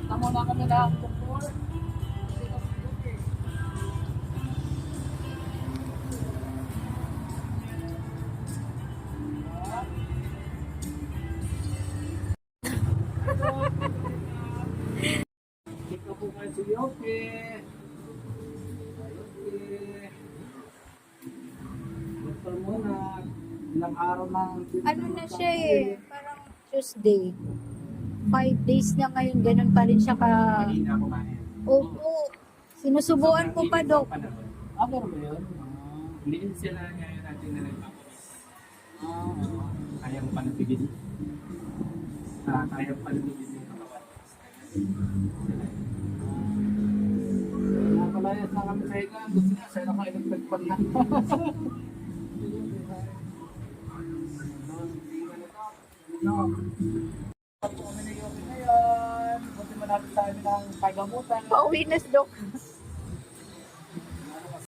Tamo na kami na ang doktor. Ikaw po kayo si Yoke. Doktor muna. Ilang araw na. Ano na siya eh, parang Tuesday. 5 days na ngayon, ganun pa rin siya ka... Kanina kumain. Opo. Sinusubuan ko pa, Dok. Ah, pero ba yun? Hindi sila ngayon natin na nagpapamis. Kaya mo pa nabigil. Kaya mo pa nabigil yung katawan. Nakalayas na kami sa ilan. Gusto niya, sa'yo na kayo nagpagpag na. Kami na yung ngayon. Buti malapit tayo ng pagamutan. Pauwi na, Dok.